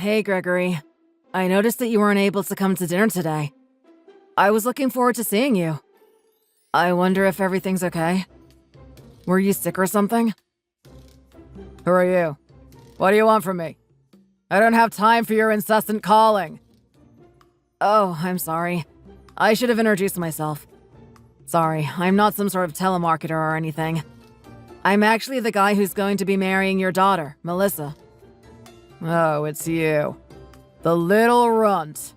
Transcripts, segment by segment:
hey Gregory. I noticed that you weren't able to come to dinner today. I was looking forward to seeing you. I wonder if everything's okay? Were you sick or something? Who are you? What do you want from me? I don't have time for your incessant calling. Oh, I'm sorry. I should have introduced myself. Sorry, I'm not some sort of telemarketer or anything. I'm actually the guy who's going to be marrying your daughter, Melissa. Oh, it's you. The little runt.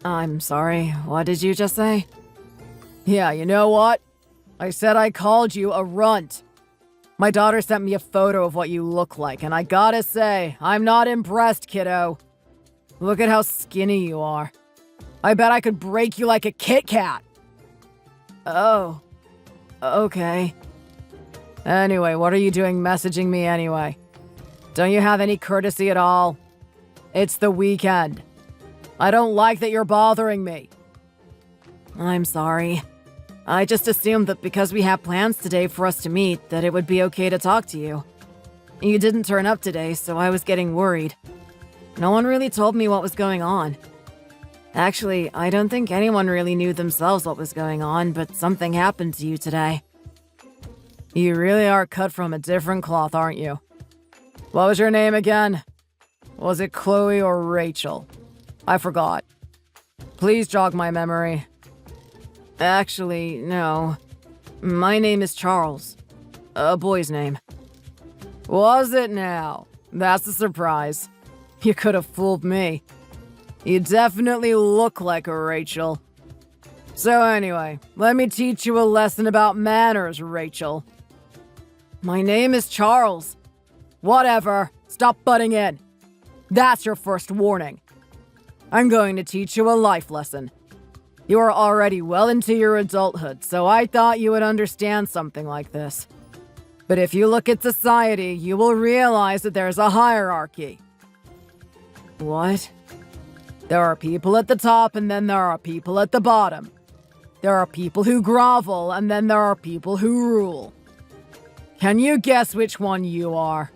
I'm sorry, what did you just say? Yeah, you know what? I said I called you a runt. My daughter sent me a photo of what you look like, and I gotta say, I'm not impressed, kiddo. Look at how skinny you are. I bet I could break you like a Kit Kat. Oh, okay. Anyway, what are you doing messaging me anyway? Don't you have any courtesy at all? It's the weekend. I don't like that you're bothering me. I'm sorry. I just assumed that because we have plans today for us to meet, that it would be okay to talk to you. You didn't turn up today, so I was getting worried. No one really told me what was going on. Actually, I don't think anyone really knew themselves what was going on, but something happened to you today. You really are cut from a different cloth, aren't you? What was your name again? Was it Chloe or Rachel? I forgot. Please jog my memory. Actually, no. My name is Charles. A boy's name. Was it now? That's a surprise. You could have fooled me. You definitely look like a Rachel. So anyway, let me teach you a lesson about manners, Rachel. My name is Charles. Whatever. Stop butting in. That's your first warning. I'm going to teach you a life lesson. You are already well into your adulthood, so I thought you would understand something like this. But if you look at society, you will realize that there's a hierarchy. What? There are people at the top, and then there are people at the bottom. There are people who grovel, and then there are people who rule. Can you guess which one you are?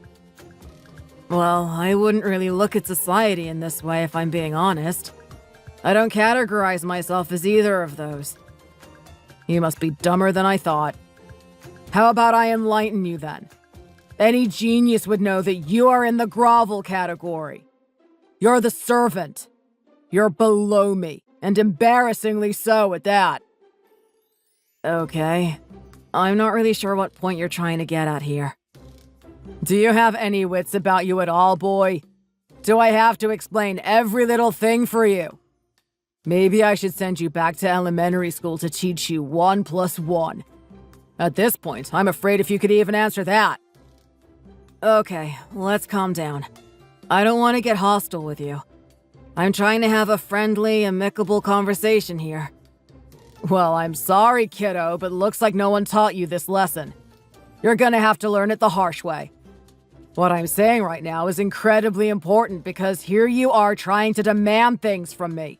Well, I wouldn't really look at society in this way if I'm being honest. I don't categorize myself as either of those. You must be dumber than I thought. How about I enlighten you then? Any genius would know that you are in the grovel category. You're the servant. You're below me, and embarrassingly so at that. Okay. I'm not really sure what point you're trying to get at here. Do you have any wits about you at all, boy? Do I have to explain every little thing for you? Maybe I should send you back to elementary school to teach you 1 + 1. At this point, I'm afraid if you could even answer that. Okay, let's calm down. I don't want to get hostile with you. I'm trying to have a friendly, amicable conversation here. Well, I'm sorry, kiddo, but looks like no one taught you this lesson. You're gonna have to learn it the harsh way. What I'm saying right now is incredibly important because here you are trying to demand things from me.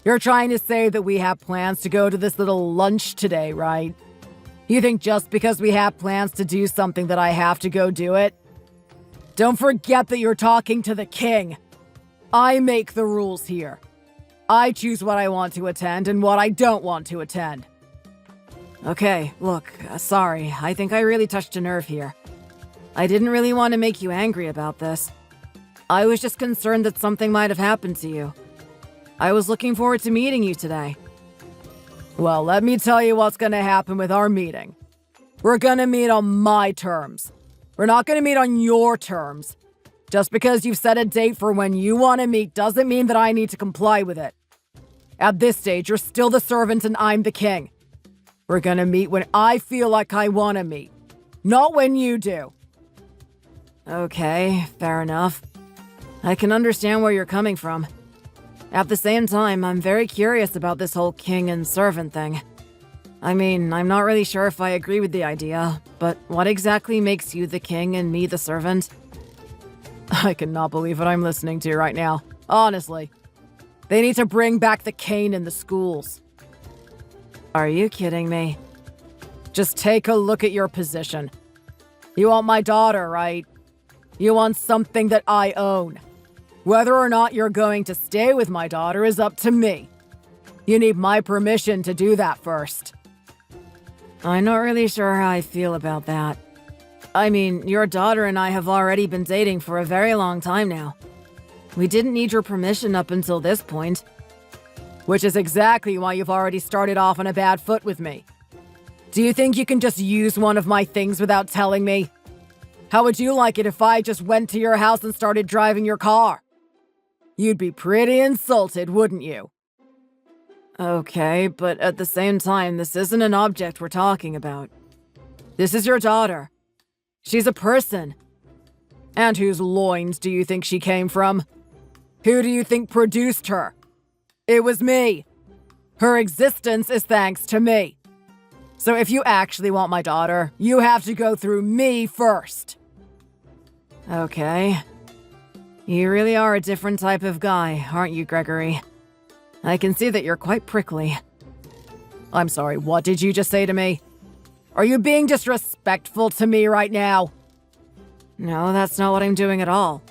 You're trying to say that we have plans to go to this little lunch today, right? You think just because we have plans to do something that I have to go do it? Don't forget that you're talking to the king. I make the rules here. I choose what I want to attend and what I don't want to attend. Okay, look, sorry. I think I really touched a nerve here. I didn't really want to make you angry about this. I was just concerned that something might have happened to you. I was looking forward to meeting you today. Well, let me tell you what's gonna happen with our meeting. We're gonna meet on my terms. We're not gonna meet on your terms. Just because you've set a date for when you want to meet doesn't mean that I need to comply with it. At this stage, you're still the servant and I'm the king. We're gonna meet when I feel like I want to meet, not when you do. Okay, fair enough. I can understand where you're coming from. At the same time, I'm very curious about this whole king and servant thing. I mean, I'm not really sure if I agree with the idea, but what exactly makes you the king and me the servant? I cannot believe what I'm listening to right now. Honestly. They need to bring back the cane in the schools. Are you kidding me? Just take a look at your position. You want my daughter, right? You want something that I own. Whether or not you're going to stay with my daughter is up to me. You need my permission to do that first. I'm not really sure how I feel about that. I mean, your daughter and I have already been dating for a very long time now. We didn't need your permission up until this point. Which is exactly why you've already started off on a bad foot with me. Do you think you can just use one of my things without telling me? How would you like it if I just went to your house and started driving your car? You'd be pretty insulted, wouldn't you? Okay, but at the same time, this isn't an object we're talking about. This is your daughter. She's a person. And whose loins do you think she came from? Who do you think produced her? It was me. Her existence is thanks to me. So if you actually want my daughter, you have to go through me first. Okay. You really are a different type of guy, aren't you, Gregory? I can see that you're quite prickly. I'm sorry, what did you just say to me? Are you being disrespectful to me right now? No, that's not what I'm doing at all.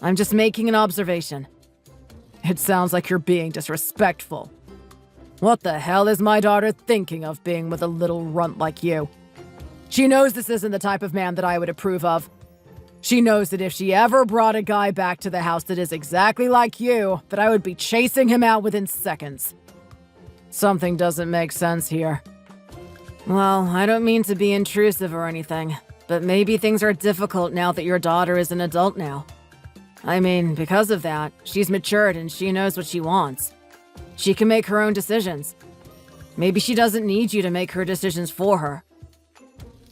I'm just making an observation. It sounds like you're being disrespectful. What the hell is my daughter thinking of being with a little runt like you? She knows this isn't the type of man that I would approve of. She knows that if she ever brought a guy back to the house that is exactly like you, that I would be chasing him out within seconds. Something doesn't make sense here. Well, I don't mean to be intrusive or anything, but maybe things are difficult now that your daughter is an adult now. I mean, because of that, she's matured and she knows what she wants. She can make her own decisions. Maybe she doesn't need you to make her decisions for her.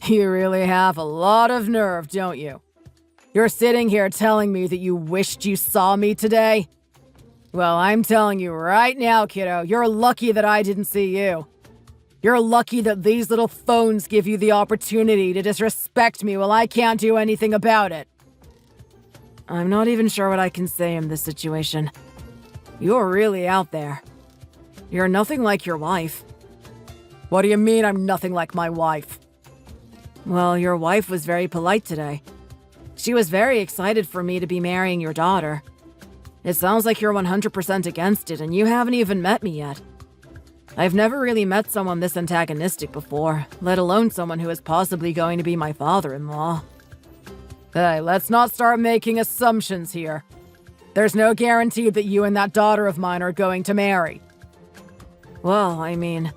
You really have a lot of nerve, don't you? You're sitting here telling me that you wished you saw me today? Well, I'm telling you right now, kiddo, you're lucky that I didn't see you. You're lucky that these little phones give you the opportunity to disrespect me while I can't do anything about it. I'm not even sure what I can say in this situation. You're really out there. You're nothing like your wife. What do you mean I'm nothing like my wife? Well, your wife was very polite today. She was very excited for me to be marrying your daughter. It sounds like you're 100% against it and you haven't even met me yet. I've never really met someone this antagonistic before, let alone someone who is possibly going to be my father-in-law. Hey, let's not start making assumptions here. There's no guarantee that you and that daughter of mine are going to marry. Well, I mean,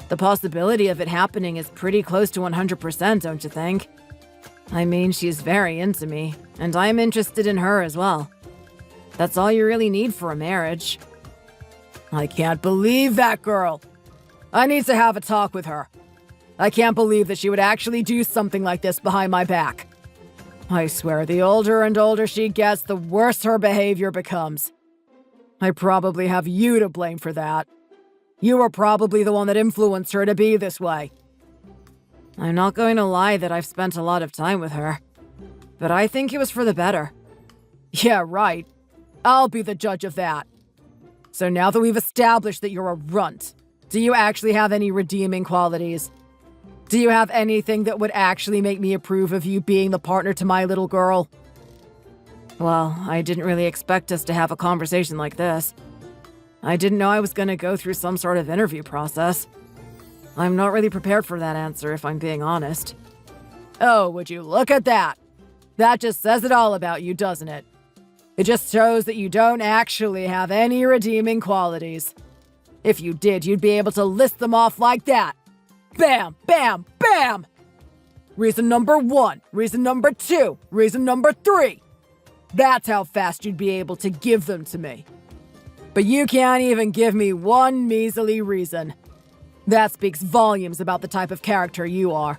the possibility of it happening is pretty close to 100%, don't you think? I mean, she's very into me, and I'm interested in her as well. That's all you really need for a marriage. I can't believe that girl. I need to have a talk with her. I can't believe that she would actually do something like this behind my back. I swear, the older and older she gets, the worse her behavior becomes. I probably have you to blame for that. You were probably the one that influenced her to be this way. I'm not going to lie that I've spent a lot of time with her, but I think it was for the better. Yeah, right. I'll be the judge of that. So now that we've established that you're a runt, do you actually have any redeeming qualities? Do you have anything that would actually make me approve of you being the partner to my little girl? Well, I didn't really expect us to have a conversation like this. I didn't know I was going to go through some sort of interview process. I'm not really prepared for that answer, if I'm being honest. Oh, would you look at that? That just says it all about you, doesn't it? It just shows that you don't actually have any redeeming qualities. If you did, you'd be able to list them off like that. Bam, bam, bam! Reason number 1, reason number 2, reason number 3. That's how fast you'd be able to give them to me. But you can't even give me one measly reason. That speaks volumes about the type of character you are.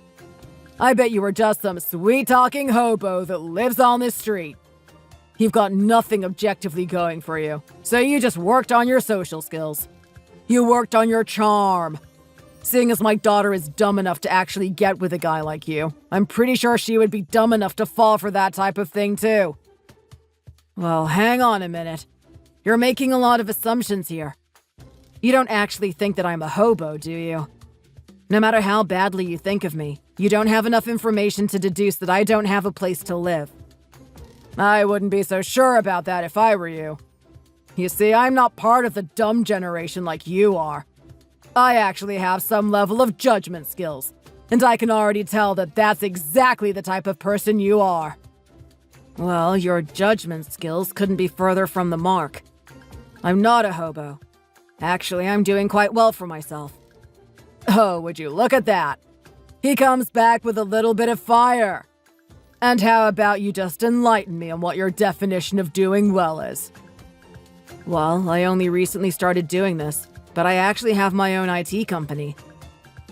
I bet you were just some sweet-talking hobo that lives on this street. You've got nothing objectively going for you, so you just worked on your social skills. You worked on your charm. Seeing as my daughter is dumb enough to actually get with a guy like you, I'm pretty sure she would be dumb enough to fall for that type of thing too. Well, hang on a minute. You're making a lot of assumptions here. You don't actually think that I'm a hobo, do you? No matter how badly you think of me, you don't have enough information to deduce that I don't have a place to live. I wouldn't be so sure about that if I were you. You see, I'm not part of the dumb generation like you are. I actually have some level of judgment skills, and I can already tell that that's exactly the type of person you are. Well, your judgment skills couldn't be further from the mark. I'm not a hobo. Actually, I'm doing quite well for myself. Oh, would you look at that? He comes back with a little bit of fire. And how about you just enlighten me on what your definition of doing well is? Well, I only recently started doing this, but I actually have my own IT company.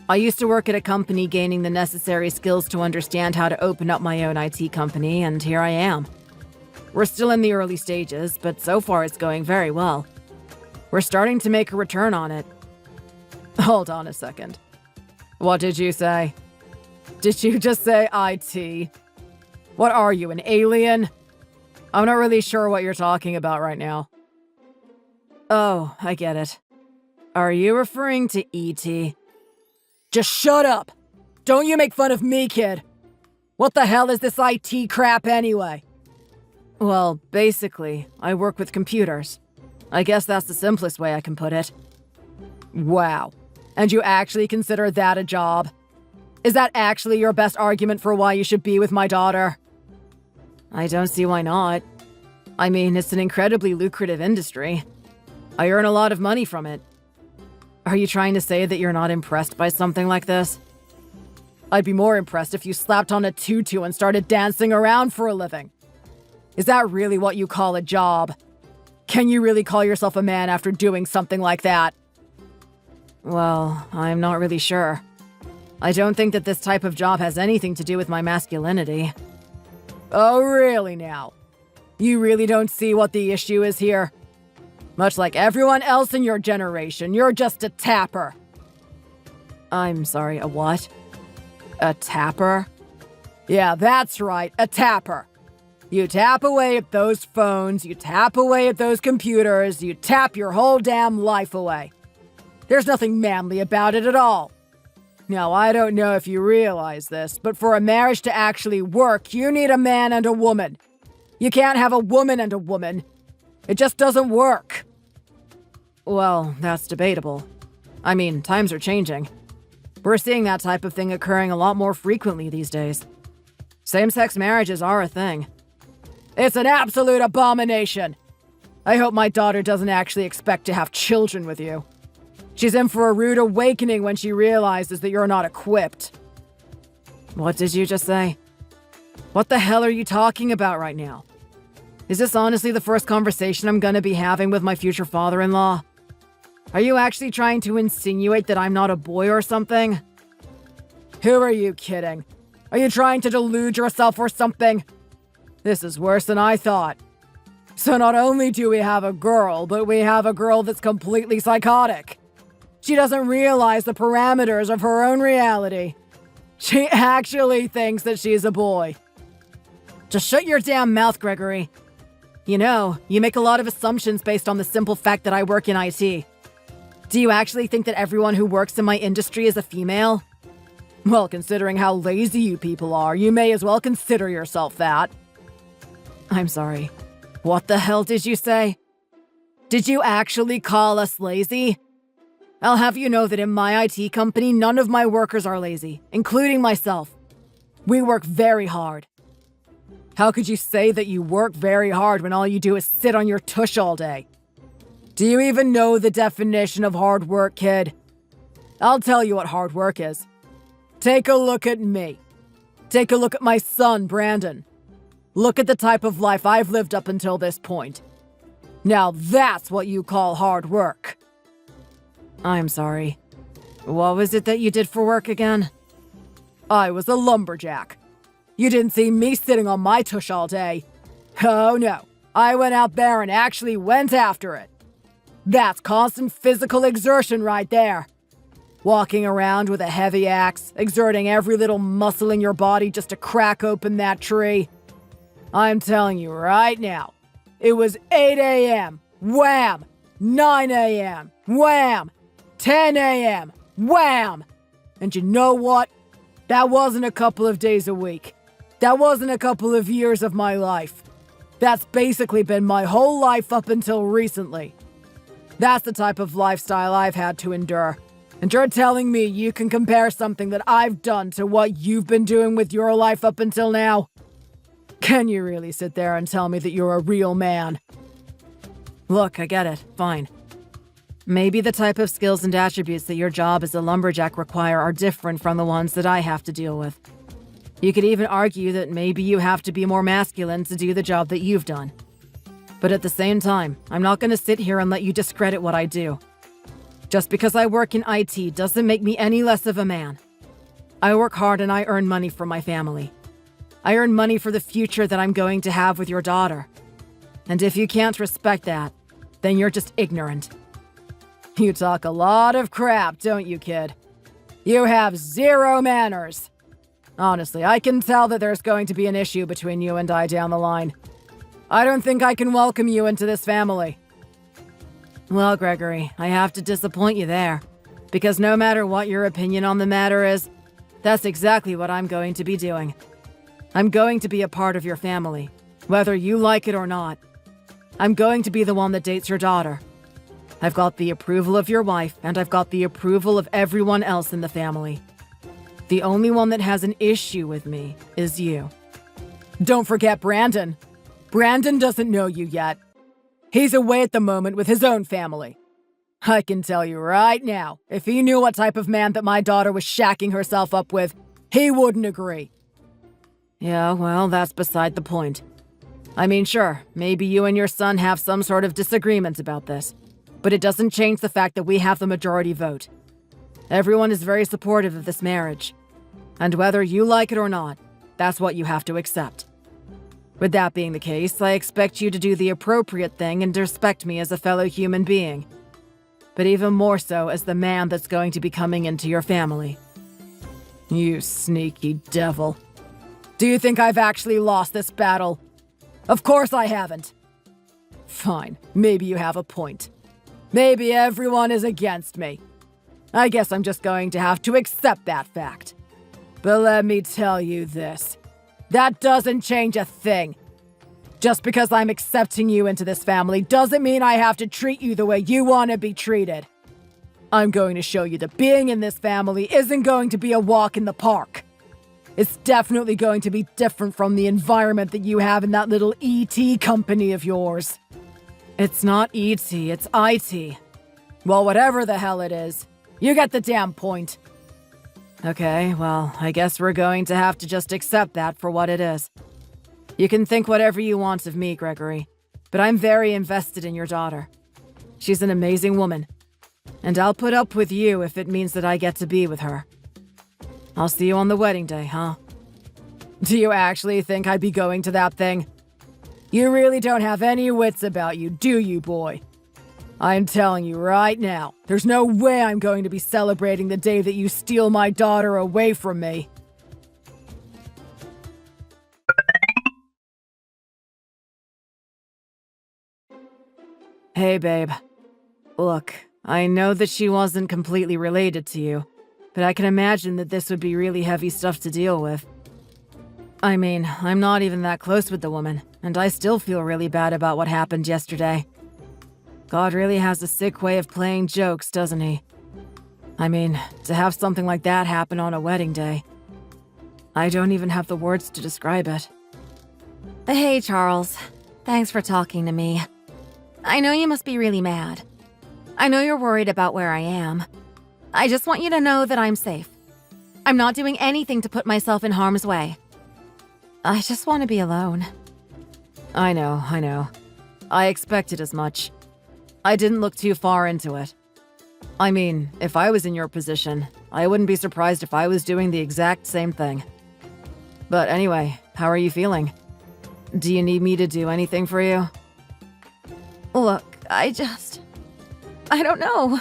I used to work at a company gaining the necessary skills to understand how to open up my own IT company, and here I am. We're still in the early stages, but so far it's going very well. We're starting to make a return on it. Hold on a second. What did you say? Did you just say IT? What are you, an alien? I'm not really sure what you're talking about right now. Oh, I get it. Are you referring to E.T.? Just shut up! Don't you make fun of me, kid! What the hell is this IT crap anyway? Well, basically, I work with computers. I guess that's the simplest way I can put it. Wow. And you actually consider that a job? Is that actually your best argument for why you should be with my daughter? I don't see why not. I mean, it's an incredibly lucrative industry. I earn a lot of money from it. Are you trying to say that you're not impressed by something like this? I'd be more impressed if you slapped on a tutu and started dancing around for a living. Is that really what you call a job? Can you really call yourself a man after doing something like that? Well, I'm not really sure. I don't think that this type of job has anything to do with my masculinity. Oh, really now? You really don't see what the issue is here? Much like everyone else in your generation, you're just a tapper. I'm sorry, a what? A tapper? Yeah, that's right, a tapper. You tap away at those phones, you tap away at those computers, you tap your whole damn life away. There's nothing manly about it at all. Now, I don't know if you realize this, but for a marriage to actually work, you need a man and a woman. You can't have a woman and a woman. It just doesn't work. Well, that's debatable. I mean, times are changing. We're seeing that type of thing occurring a lot more frequently these days. Same-sex marriages are a thing. It's an absolute abomination. I hope my daughter doesn't actually expect to have children with you. She's in for a rude awakening when she realizes that you're not equipped. What did you just say? What the hell are you talking about right now? Is this honestly the first conversation I'm gonna be having with my future father-in-law? Are you actually trying to insinuate that I'm not a boy or something? Who are you kidding? Are you trying to delude yourself or something? This is worse than I thought. So not only do we have a girl, but we have a girl that's completely psychotic. She doesn't realize the parameters of her own reality. She actually thinks that she's a boy. Just shut your damn mouth, Gregory. You know, you make a lot of assumptions based on the simple fact that I work in IT. Do you actually think that everyone who works in my industry is a female? Well, considering how lazy you people are, you may as well consider yourself that. I'm sorry. What the hell did you say? Did you actually call us lazy? I'll have you know that in my IT company, none of my workers are lazy, including myself. We work very hard. How could you say that you work very hard when all you do is sit on your tush all day? Do you even know the definition of hard work, kid? I'll tell you what hard work is. Take a look at me. Take a look at my son, Brandon. Look at the type of life I've lived up until this point. Now that's what you call hard work. I'm sorry. What was it that you did for work again? I was a lumberjack. You didn't see me sitting on my tush all day. Oh no, I went out there and actually went after it. That's constant physical exertion right there. Walking around with a heavy axe, exerting every little muscle in your body just to crack open that tree. I'm telling you right now, it was 8 a.m., wham! 9 a.m., wham! 10 a.m., wham! And you know what? That wasn't a couple of days a week. That wasn't a couple of years of my life. That's basically been my whole life up until recently. That's the type of lifestyle I've had to endure. And you're telling me you can compare something that I've done to what you've been doing with your life up until now? Can you really sit there and tell me that you're a real man? Look, I get it. Fine. Maybe the type of skills and attributes that your job as a lumberjack require are different from the ones that I have to deal with. You could even argue that maybe you have to be more masculine to do the job that you've done. But at the same time, I'm not going to sit here and let you discredit what I do. Just because I work in IT doesn't make me any less of a man. I work hard and I earn money for my family. I earn money for the future that I'm going to have with your daughter. And if you can't respect that, then you're just ignorant. You talk a lot of crap, don't you, kid? You have zero manners. Honestly, I can tell that there's going to be an issue between you and I down the line. I don't think I can welcome you into this family. Well, Gregory, I have to disappoint you there. Because no matter what your opinion on the matter is, that's exactly what I'm going to be doing. I'm going to be a part of your family, whether you like it or not. I'm going to be the one that dates your daughter. I've got the approval of your wife, and I've got the approval of everyone else in the family. The only one that has an issue with me is you. Don't forget Brandon. Brandon doesn't know you yet. He's away at the moment with his own family. I can tell you right now, if he knew what type of man that my daughter was shacking herself up with, he wouldn't agree. Yeah, well, that's beside the point. I mean, sure, maybe you and your son have some sort of disagreement about this, but it doesn't change the fact that we have the majority vote. Everyone is very supportive of this marriage, and whether you like it or not, that's what you have to accept. With that being the case, I expect you to do the appropriate thing and respect me as a fellow human being, but even more so as the man that's going to be coming into your family. You sneaky devil. Do you think I've actually lost this battle? Of course I haven't. Fine, maybe you have a point. Maybe everyone is against me. I guess I'm just going to have to accept that fact. But let me tell you this. That doesn't change a thing. Just because I'm accepting you into this family doesn't mean I have to treat you the way you want to be treated. I'm going to show you that being in this family isn't going to be a walk in the park. It's definitely going to be different from the environment that you have in that little ET company of yours. It's not ET, it's IT. Well, whatever the hell it is, you get the damn point. Okay, well, I guess we're going to have to just accept that for what it is. You can think whatever you want of me, Gregory, but I'm very invested in your daughter. She's an amazing woman, and I'll put up with you if it means that I get to be with her. I'll see you on the wedding day, huh? Do you actually think I'd be going to that thing? You really don't have any wits about you, do you, boy? I'm telling you right now, there's no way I'm going to be celebrating the day that you steal my daughter away from me. Hey, babe. Look, I know that she wasn't completely related to you, but I can imagine that this would be really heavy stuff to deal with. I mean, I'm not even that close with the woman, and I still feel really bad about what happened yesterday. God really has a sick way of playing jokes, doesn't he? I mean, to have something like that happen on a wedding day. I don't even have the words to describe it. Hey, Charles. Thanks for talking to me. I know you must be really mad. I know you're worried about where I am. I just want you to know that I'm safe. I'm not doing anything to put myself in harm's way. I just want to be alone. I know. I expected as much. I didn't look too far into it. I mean, if I was in your position, I wouldn't be surprised if I was doing the exact same thing. But anyway, how are you feeling? Do you need me to do anything for you? Look, I don't know.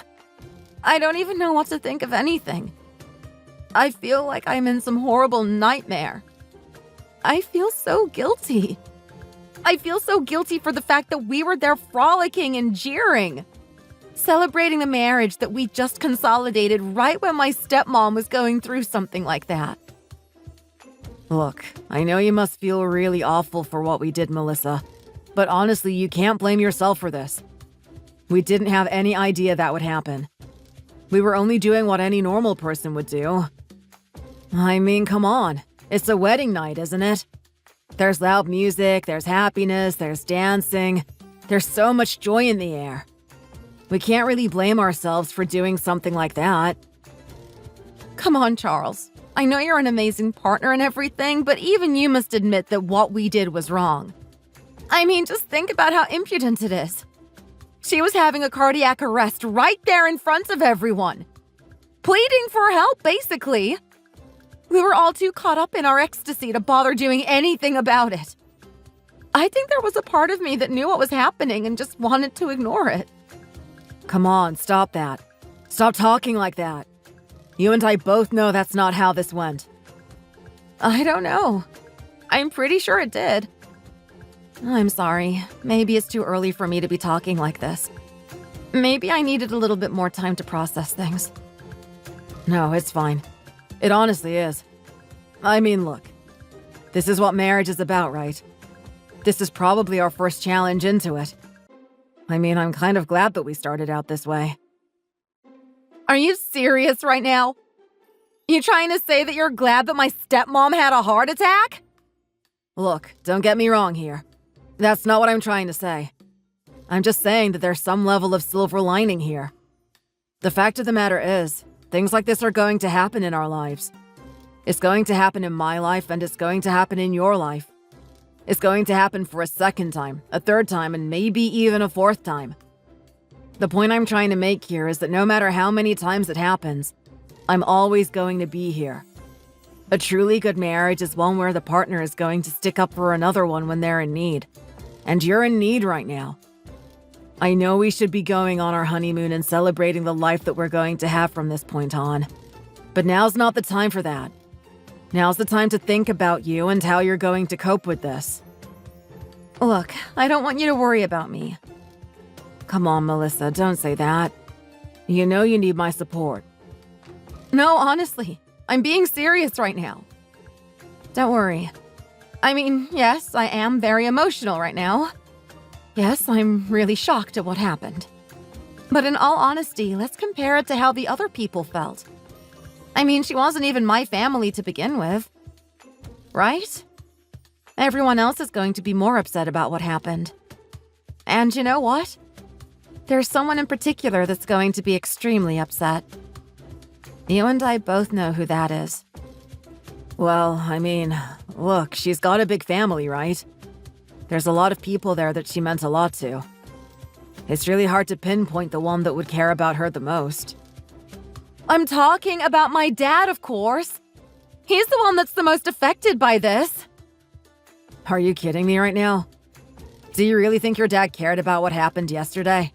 I don't even know what to think of anything. I feel like I'm in some horrible nightmare. I feel so guilty. I feel so guilty for the fact that we were there frolicking and jeering, celebrating the marriage that we just consolidated right when my stepmom was going through something like that. Look, I know you must feel really awful for what we did, Melissa, But honestly, you can't blame yourself for this. We didn't have any idea that would happen. We were only doing what any normal person would do. I mean, come on. It's a wedding night, isn't it? There's loud music, there's happiness, there's dancing. There's so much joy in the air. We can't really blame ourselves for doing something like that. Come on, Charles. I know you're an amazing partner and everything, but even you must admit that what we did was wrong. I mean, just think about how impudent it is. She was having a cardiac arrest right there in front of everyone. Pleading for help, basically. We were all too caught up in our ecstasy to bother doing anything about it. I think there was a part of me that knew what was happening and just wanted to ignore it. Come on, stop that. Stop talking like that. You and I both know that's not how this went. I don't know. I'm pretty sure it did. I'm sorry. Maybe it's too early for me to be talking like this. Maybe I needed a little bit more time to process things. No, it's fine. It honestly is. I mean, look. This is what marriage is about, right? This is probably our first challenge into it. I mean, I'm kind of glad that we started out this way. Are you serious right now? You trying to say that you're glad that my stepmom had a heart attack? Look, don't get me wrong here. That's not what I'm trying to say. I'm just saying that there's some level of silver lining here. The fact of the matter is, things like this are going to happen in our lives. It's going to happen in my life, and it's going to happen in your life. It's going to happen for a second time, a third time, and maybe even a fourth time. The point I'm trying to make here is that no matter how many times it happens, I'm always going to be here. A truly good marriage is one where the partner is going to stick up for another one when they're in need. And you're in need right now. I know we should be going on our honeymoon and celebrating the life that we're going to have from this point on. But now's not the time for that. Now's the time to think about you and how you're going to cope with this. Look, I don't want you to worry about me. Come on, Melissa, don't say that. You know you need my support. No, honestly, I'm being serious right now. Don't worry. I mean, yes, I am very emotional right now. Yes, I'm really shocked at what happened. But in all honesty, let's compare it to how the other people felt. I mean, she wasn't even my family to begin with. Right? Everyone else is going to be more upset about what happened. And you know what? There's someone in particular that's going to be extremely upset. You and I both know who that is. Well, I mean, look, she's got a big family, right? There's a lot of people there that she meant a lot to. It's really hard to pinpoint the one that would care about her the most. I'm talking about my dad, of course. He's the one that's the most affected by this. Are you kidding me right now? Do you really think your dad cared about what happened yesterday?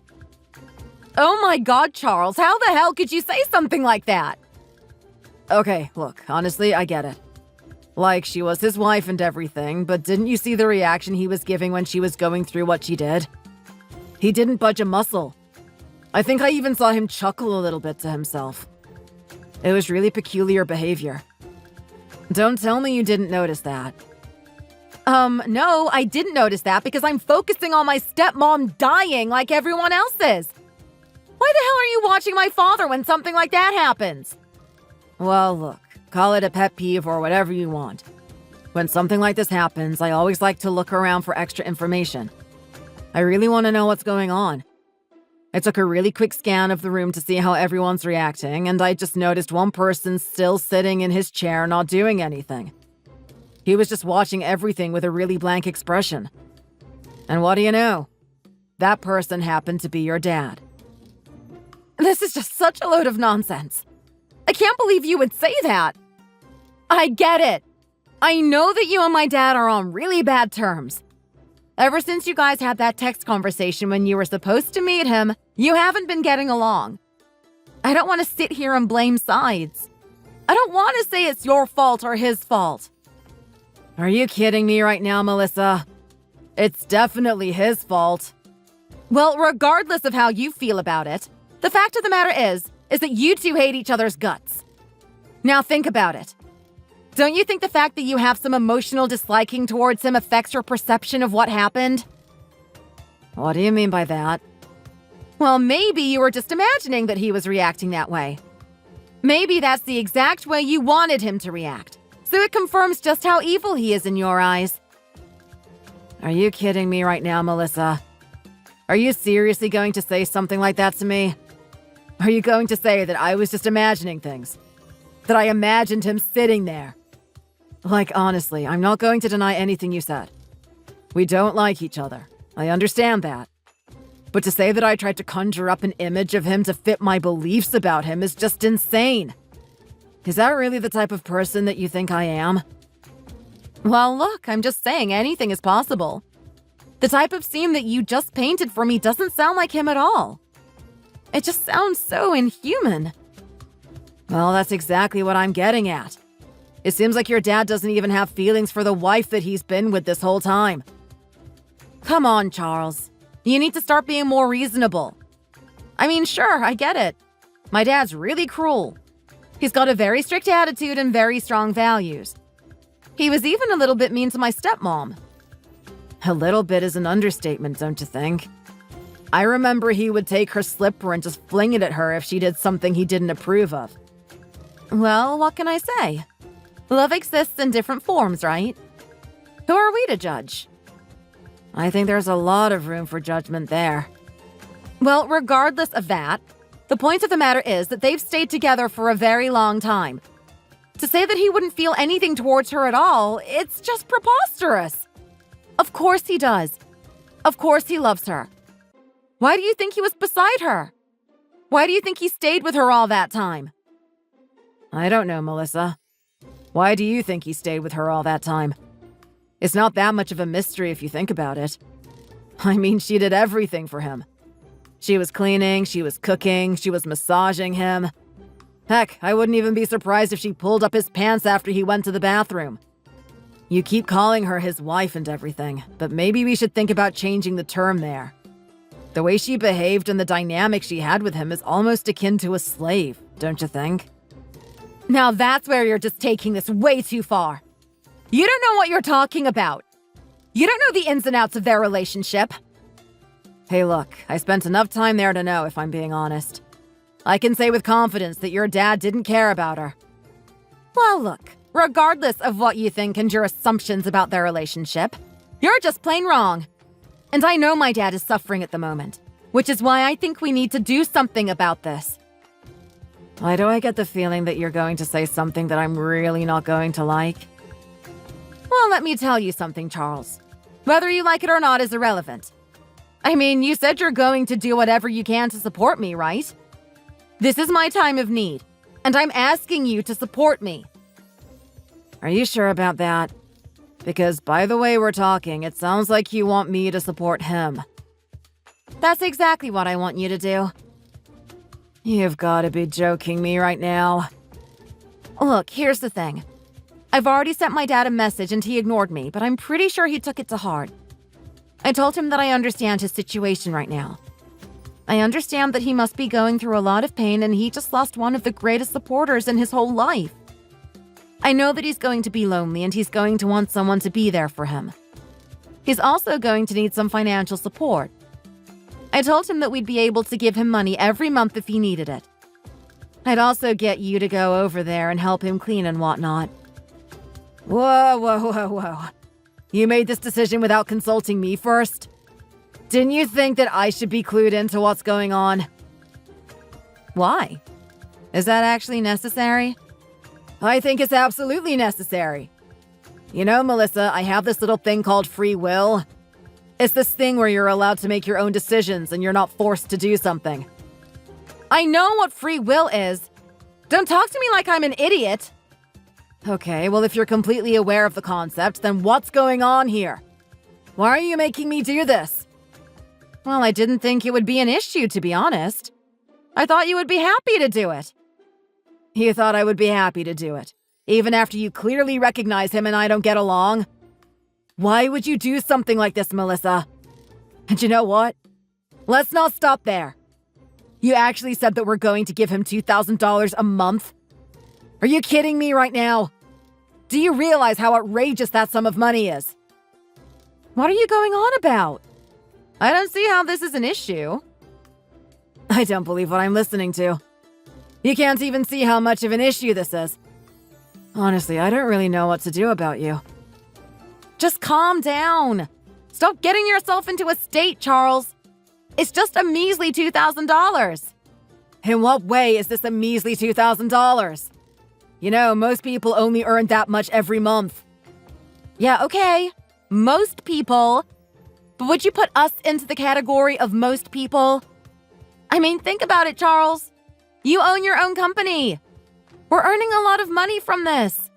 Oh my God, Charles, how the hell could you say something like that? Okay, look, honestly, I get it. Like, she was his wife and everything, but didn't you see the reaction he was giving when she was going through what she did? He didn't budge a muscle. I think I even saw him chuckle a little bit to himself. It was really peculiar behavior. Don't tell me you didn't notice that. No, I didn't notice that because I'm focusing on my stepmom dying like everyone else is. Why the hell are you watching my father when something like that happens? Well, look, call it a pet peeve or whatever you want. When something like this happens, I always like to look around for extra information. I really want to know what's going on. I took a really quick scan of the room to see how everyone's reacting, and I just noticed one person still sitting in his chair not doing anything. He was just watching everything with a really blank expression. And what do you know? That person happened to be your dad. This is just such a load of nonsense. I can't believe you would say that. I get it. I know that you and my dad are on really bad terms. Ever since you guys had that text conversation when you were supposed to meet him, you haven't been getting along. I don't want to sit here and blame sides. I don't want to say it's your fault or his fault. Are you kidding me right now, Melissa? It's definitely his fault. Well, regardless of how you feel about it, the fact of the matter is that you two hate each other's guts. Now think about it. Don't you think the fact that you have some emotional disliking towards him affects your perception of what happened? What do you mean by that? Well, maybe you were just imagining that he was reacting that way. Maybe that's the exact way you wanted him to react, so it confirms just how evil he is in your eyes. Are you kidding me right now, Melissa? Are you seriously going to say something like that to me? Are you going to say that I was just imagining things? That I imagined him sitting there? Like, honestly, I'm not going to deny anything you said. We don't like each other. I understand that. But to say that I tried to conjure up an image of him to fit my beliefs about him is just insane. Is that really the type of person that you think I am? Well, look, I'm just saying anything is possible. The type of scene that you just painted for me doesn't sound like him at all. It just sounds so inhuman. Well, that's exactly what I'm getting at. It seems like your dad doesn't even have feelings for the wife that he's been with this whole time. Come on, Charles. You need to start being more reasonable. I mean, sure, I get it. My dad's really cruel. He's got a very strict attitude and very strong values. He was even a little bit mean to my stepmom. A little bit is an understatement, don't you think? I remember he would take her slipper and just fling it at her if she did something he didn't approve of. Well, what can I say? Love exists in different forms, right? Who are we to judge? I think there's a lot of room for judgment there. Well, regardless of that, the point of the matter is that they've stayed together for a very long time. To say that he wouldn't feel anything towards her at all, it's just preposterous. Of course he does. Of course he loves her. Why do you think he was beside her? Why do you think he stayed with her all that time? I don't know, Melissa. Why do you think he stayed with her all that time? It's not that much of a mystery if you think about it. I mean, she did everything for him. She was cleaning, she was cooking, she was massaging him. Heck, I wouldn't even be surprised if she pulled up his pants after he went to the bathroom. You keep calling her his wife and everything, but maybe we should think about changing the term there. The way she behaved and the dynamic she had with him is almost akin to a slave, don't you think? Now that's where you're just taking this way too far. You don't know what you're talking about. You don't know the ins and outs of their relationship. Hey, look, I spent enough time there to know, if I'm being honest. I can say with confidence that your dad didn't care about her. Well, look, regardless of what you think and your assumptions about their relationship, you're just plain wrong. And I know my dad is suffering at the moment, which is why I think we need to do something about this. Why do I get the feeling that you're going to say something that I'm really not going to like? Well, let me tell you something, Charles. Whether you like it or not is irrelevant. I mean, you said you're going to do whatever you can to support me, right? This is my time of need, and I'm asking you to support me. Are you sure about that? Because by the way we're talking, it sounds like you want me to support him. That's exactly what I want you to do. You've got to be joking me right now. Look, here's the thing. I've already sent my dad a message and he ignored me, but I'm pretty sure he took it to heart. I told him that I understand his situation right now. I understand that he must be going through a lot of pain and he just lost one of the greatest supporters in his whole life. I know that he's going to be lonely and he's going to want someone to be there for him. He's also going to need some financial support. I told him that we'd be able to give him money every month if he needed it. I'd also get you to go over there and help him clean and whatnot. Whoa. You made this decision without consulting me first? Didn't you think that I should be clued into what's going on? Why? Is that actually necessary? I think it's absolutely necessary. You know, Melissa, I have this little thing called free will. It's this thing where you're allowed to make your own decisions and you're not forced to do something. I know what free will is. Don't talk to me like I'm an idiot. Okay, well, if you're completely aware of the concept, then what's going on here? Why are you making me do this? Well, I didn't think it would be an issue, to be honest. I thought you would be happy to do it. You thought I would be happy to do it, even after you clearly recognize him and I don't get along? Why would you do something like this, Melissa? And you know what? Let's not stop there. You actually said that we're going to give him $2,000 a month? Are you kidding me right now? Do you realize how outrageous that sum of money is? What are you going on about? I don't see how this is an issue. I don't believe what I'm listening to. You can't even see how much of an issue this is. Honestly, I don't really know what to do about you. Just calm down. Stop getting yourself into a state, Charles. It's just a measly $2,000. In what way is this a measly $2,000? You know, most people only earn that much every month. Yeah, okay. Most people. But would you put us into the category of most people? I mean, think about it, Charles. You own your own company. We're earning a lot of money from this.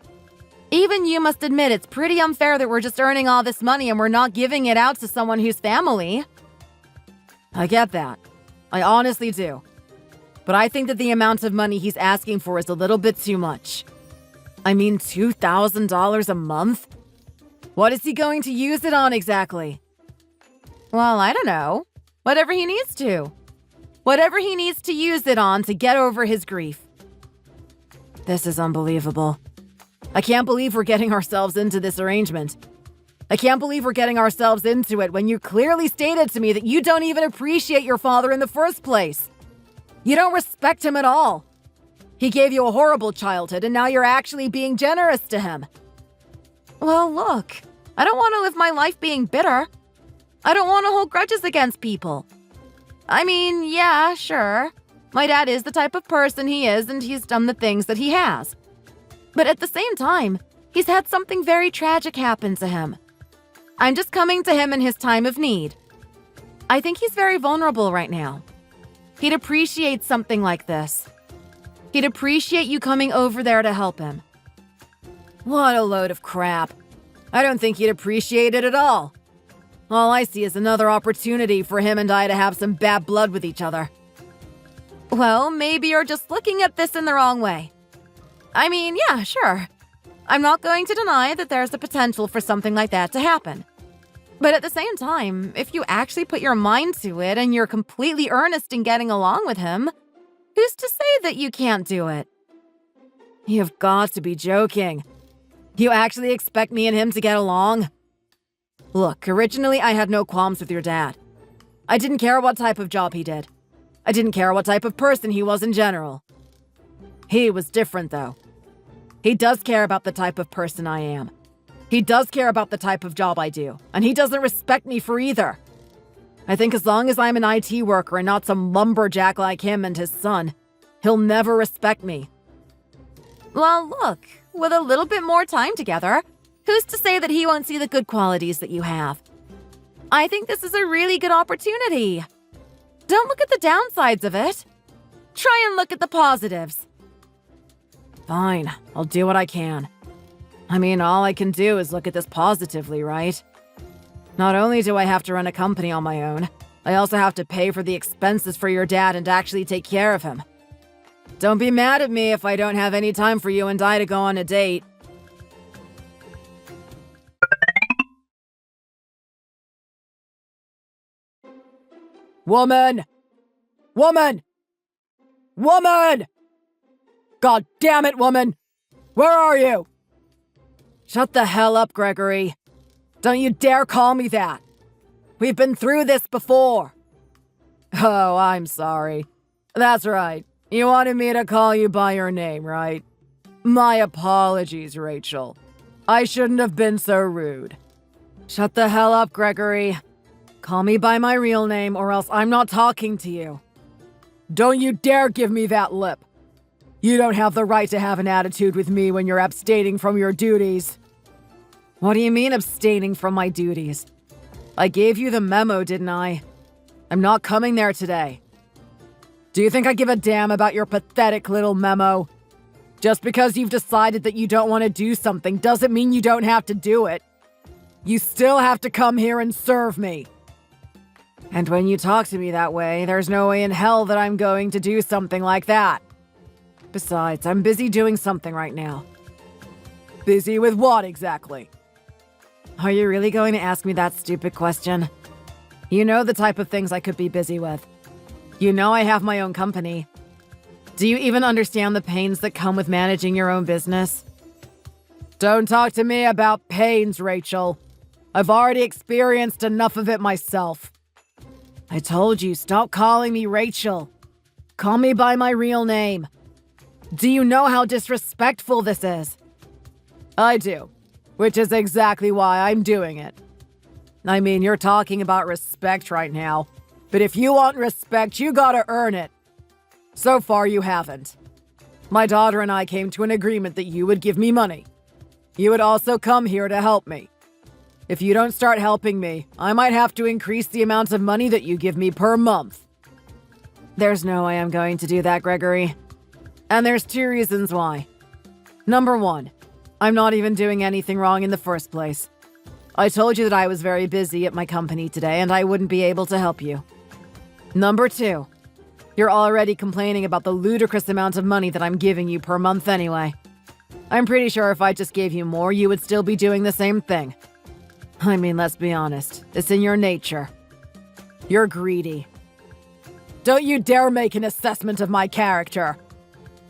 Even you must admit it's pretty unfair that we're just earning all this money and we're not giving it out to someone whose family. I get that. I honestly do. But I think that the amount of money he's asking for is a little bit too much. I mean, $2,000 a month? What is he going to use it on exactly? Well, I don't know. Whatever he needs to. Whatever he needs to use it on to get over his grief. This is unbelievable. I can't believe we're getting ourselves into this arrangement. I can't believe we're getting ourselves into it when you clearly stated to me that you don't even appreciate your father in the first place. You don't respect him at all. He gave you a horrible childhood and now you're actually being generous to him. Well, look, I don't want to live my life being bitter. I don't want to hold grudges against people. I mean, yeah, sure. My dad is the type of person he is and he's done the things that he has. But at the same time, he's had something very tragic happen to him. I'm just coming to him in his time of need. I think he's very vulnerable right now. He'd appreciate something like this. He'd appreciate you coming over there to help him. What a load of crap. I don't think he'd appreciate it at all. All I see is another opportunity for him and I to have some bad blood with each other. Well, maybe you're just looking at this in the wrong way. I mean, yeah, sure. I'm not going to deny that there's the potential for something like that to happen. But at the same time, if you actually put your mind to it and you're completely earnest in getting along with him, who's to say that you can't do it? You've got to be joking. You actually expect me and him to get along? Look, originally I had no qualms with your dad. I didn't care what type of job he did. I didn't care what type of person he was in general. He was different, though. He does care about the type of person I am. He does care about the type of job I do, and he doesn't respect me for either. I think as long as I'm an IT worker and not some lumberjack like him and his son, he'll never respect me. Well, look, with a little bit more time together, who's to say that he won't see the good qualities that you have? I think this is a really good opportunity. Don't look at the downsides of it. Try and look at the positives. Fine, I'll do what I can. I mean, all I can do is look at this positively, right? Not only do I have to run a company on my own, I also have to pay for the expenses for your dad and actually take care of him. Don't be mad at me if I don't have any time for you and I to go on a date. Woman! Woman! Woman! God damn it, woman! Where are you? Shut the hell up, Gregory. Don't you dare call me that. We've been through this before. Oh, I'm sorry. That's right. You wanted me to call you by your name, right? My apologies, Rachel. I shouldn't have been so rude. Shut the hell up, Gregory. Call me by my real name or else I'm not talking to you. Don't you dare give me that lip. You don't have the right to have an attitude with me when you're abstaining from your duties. What do you mean abstaining from my duties? I gave you the memo, didn't I? I'm not coming there today. Do you think I give a damn about your pathetic little memo? Just because you've decided that you don't want to do something doesn't mean you don't have to do it. You still have to come here and serve me. And when you talk to me that way, there's no way in hell that I'm going to do something like that. Besides, I'm busy doing something right now. Busy with what exactly? Are you really going to ask me that stupid question? You know the type of things I could be busy with. You know I have my own company. Do you even understand the pains that come with managing your own business? Don't talk to me about pains, Rachel. I've already experienced enough of it myself. I told you, stop calling me Rachel. Call me by my real name. Do you know how disrespectful this is? I do, which is exactly why I'm doing it. I mean, you're talking about respect right now, but if you want respect, you gotta earn it. So far, you haven't. My daughter and I came to an agreement that you would give me money. You would also come here to help me. If you don't start helping me, I might have to increase the amount of money that you give me per month. There's no way I'm going to do that, Gregory. And there's 2 reasons why. Number 1, I'm not even doing anything wrong in the first place. I told you that I was very busy at my company today and I wouldn't be able to help you. Number 2, you're already complaining about the ludicrous amount of money that I'm giving you per month anyway. I'm pretty sure if I just gave you more, you would still be doing the same thing. I mean, let's be honest. It's in your nature. You're greedy. Don't you dare make an assessment of my character.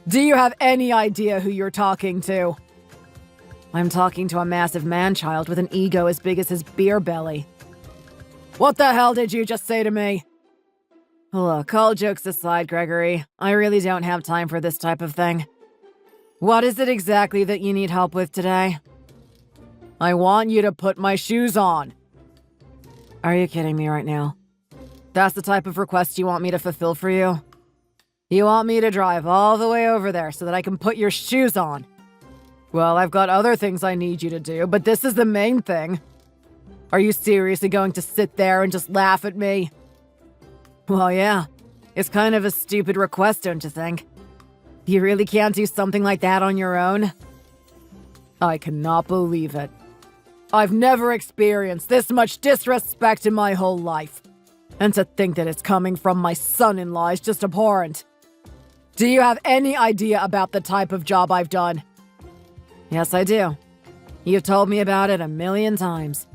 Do you have any idea who you're talking to? I'm talking to a massive man-child with an ego as big as his beer belly. What the hell did you just say to me? Look, all jokes aside, Gregory, I really don't have time for this type of thing. What is it exactly that you need help with today? I want you to put my shoes on. Are you kidding me right now? That's the type of request you want me to fulfill for you? You want me to drive all the way over there so that I can put your shoes on? Well, I've got other things I need you to do, but this is the main thing. Are you seriously going to sit there and just laugh at me? Well, yeah. It's kind of a stupid request, don't you think? You really can't do something like that on your own? I cannot believe it. I've never experienced this much disrespect in my whole life. And to think that it's coming from my son-in-law is just abhorrent. Do you have any idea about the type of job I've done? Yes, I do. You've told me about it 1,000,000 times.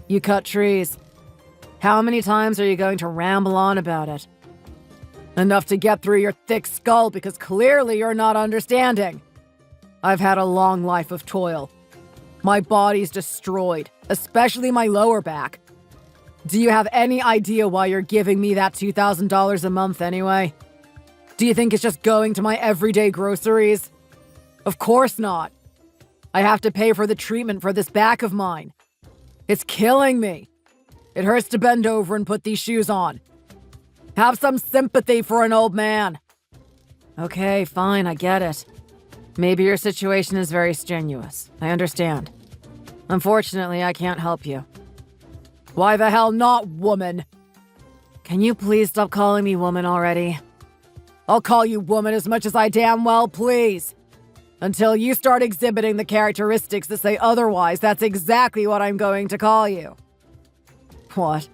You cut trees. How many times are you going to ramble on about it? Enough to get through your thick skull because clearly you're not understanding. I've had a long life of toil. My body's destroyed, especially my lower back. Do you have any idea why you're giving me that $2,000 a month anyway? Do you think it's just going to my everyday groceries? Of course not. I have to pay for the treatment for this back of mine. It's killing me. It hurts to bend over and put these shoes on. Have some sympathy for an old man. Okay, fine, I get it. Maybe your situation is very strenuous. I understand. Unfortunately, I can't help you. Why the hell not, woman? Can you please stop calling me woman already? I'll call you woman as much as I damn well please. Until you start exhibiting the characteristics that say otherwise, that's exactly what I'm going to call you. What?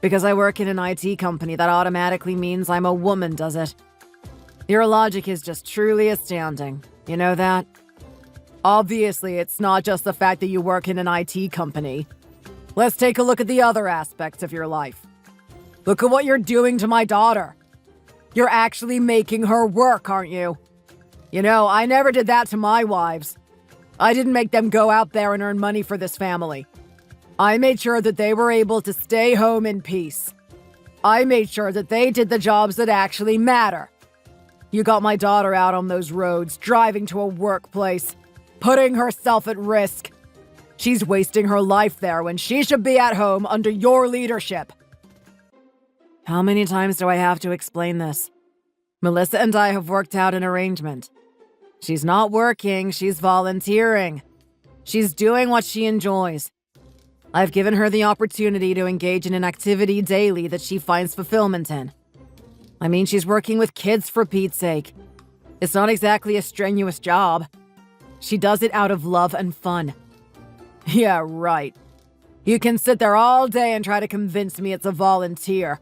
Because I work in an IT company, that automatically means I'm a woman, does it? Your logic is just truly astounding. You know that? Obviously, it's not just the fact that you work in an IT company. Let's take a look at the other aspects of your life. Look at what you're doing to my daughter. You're actually making her work, aren't you? You know, I never did that to my wives. I didn't make them go out there and earn money for this family. I made sure that they were able to stay home in peace. I made sure that they did the jobs that actually matter. You got my daughter out on those roads, driving to a workplace, putting herself at risk. She's wasting her life there when she should be at home under your leadership. How many times do I have to explain this? Melissa and I have worked out an arrangement. She's not working, she's volunteering. She's doing what she enjoys. I've given her the opportunity to engage in an activity daily that she finds fulfillment in. I mean, she's working with kids for Pete's sake. It's not exactly a strenuous job. She does it out of love and fun. Yeah, right. You can sit there all day and try to convince me it's a volunteer.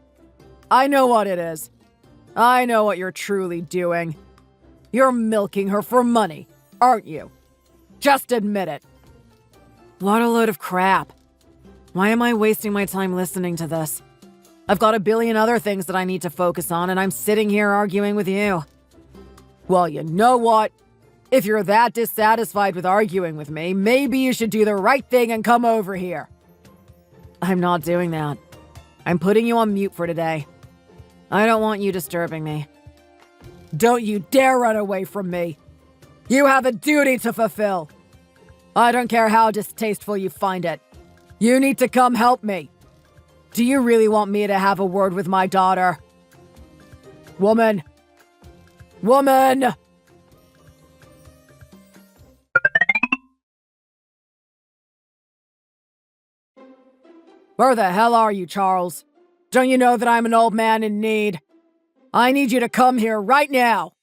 I know what it is. I know what you're truly doing. You're milking her for money, aren't you? Just admit it. What a load of crap. Why am I wasting my time listening to this? I've got a billion other things that I need to focus on, and I'm sitting here arguing with you. Well, you know what? If you're that dissatisfied with arguing with me, maybe you should do the right thing and come over here. I'm not doing that. I'm putting you on mute for today. I don't want you disturbing me. Don't you dare run away from me. You have a duty to fulfill. I don't care how distasteful you find it. You need to come help me. Do you really want me to have a word with my daughter? Woman! Woman! Where the hell are you, Charles? Don't you know that I'm an old man in need? I need you to come here right now.